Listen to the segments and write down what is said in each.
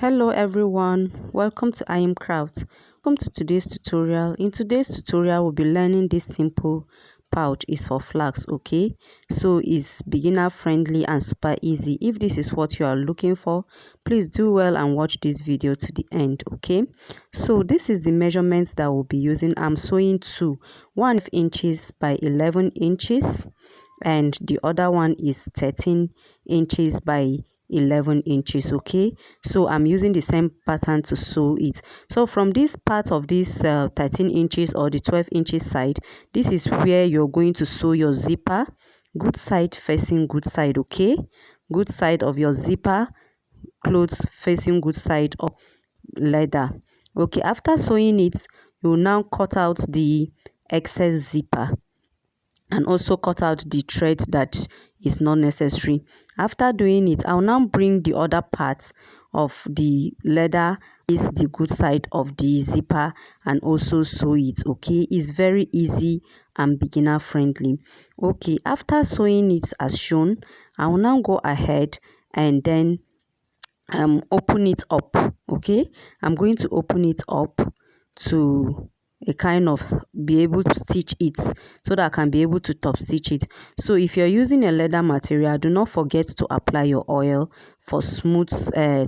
Hello everyone, welcome to Ayim Craft. Welcome to today's tutorial. In today's tutorial we'll be learning this simple pouch is for flags. Okay, so it's beginner friendly and super easy. If this is what you are looking for, please do well and watch this video to the end. Okay, so this is the measurements that we'll be using. I'm sewing two, 1 inches by 11 inches and the other one is 13 inches by 11 inches. Okay, so I'm using the same pattern to sew it. So from this part of this 13 inches or the 12 inches side, this is where you're going to sew your zipper, good side facing good side. Okay, good side of your zipper, clothes facing good side of leather. Okay, after sewing it, you will now cut out the excess zipper and also cut out the thread that is not necessary. After doing it, I'll now bring the other part of the leather is the good side of the zipper and also sew it. Okay, it's very easy and beginner friendly. Okay, after sewing it as shown, I will now go ahead and then open it up. Okay, I'm going to open it up to a kind of be able to stitch it so that I can be able to top stitch it. So if you're using a leather material, do not forget to apply your oil for smooth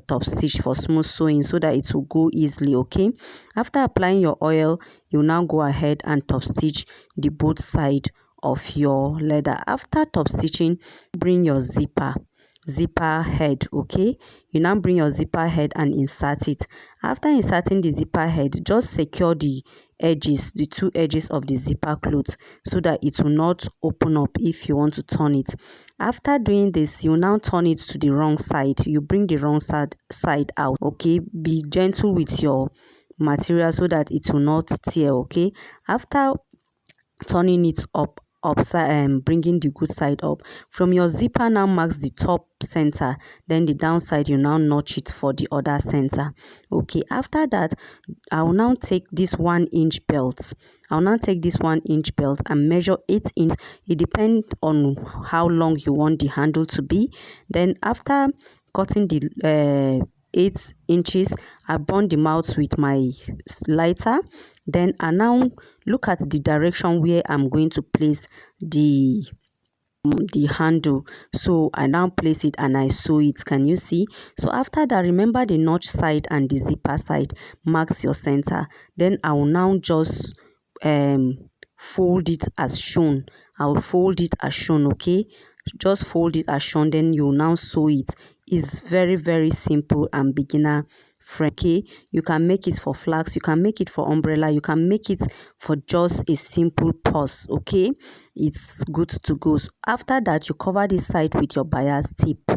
top stitch, for smooth sewing, so that it will go easily. Okay, after applying your oil, you now go ahead and top stitch the both side of your leather. After top stitching, bring your zipper head. Okay, you now bring your zipper head and insert it. After inserting the zipper head, just secure the edges, the two edges of the zipper cloth, so that it will not open up if you want to turn it. After doing this, you now turn it to the wrong side. You bring the wrong side out. Okay, be gentle with your material so that it will not tear. Okay, after turning it upside and bringing the good side up, from your zipper now marks the top center, then the downside you now notch it for the other center. Okay, after that, I will now take this 1 inch belt. I'll now take this 1 inch belt and measure 8 inches. It depends on how long you want the handle to be. Then after cutting the 8 inches, I burn the mouth with my lighter. Then I now look at the direction where I'm going to place the handle. So I now place it and I sew it. Can you see? So after that, remember the notch side and the zipper side marks your center. Then I will now just fold it as shown. I will fold it as shown. Okay, just fold it as shown, then you now sew it. It's very simple and beginner friendly. Okay, you can make it for flags, you can make it for umbrella, you can make it for just a simple purse. Okay, it's good to go. So after that, you cover this side with your bias tape.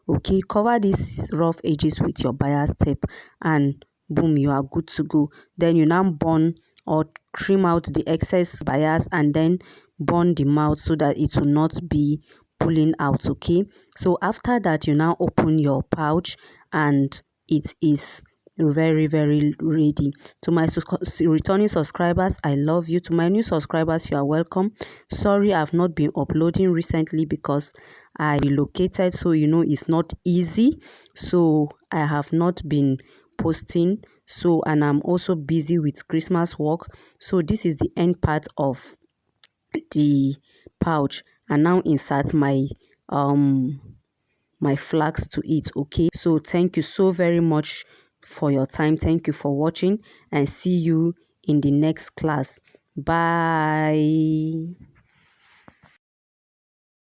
Okay, cover these rough edges with your bias tape and boom, you are good to go. Then you now burn or trim out the excess bias and then burn the mouth so that it will not be pulling out. Okay, so after that, you now open your pouch and it is very ready. To my returning subscribers, I love you. To my new subscribers, you are welcome. Sorry I've not been uploading recently because I relocated, so it's not easy, so I have not been posting. So, and I'm also busy with Christmas work. So this is the end part of the pouch, and now insert my my flags to it. Okay, so thank you so very much for your time. Thank you for watching and see you in the next class. Bye.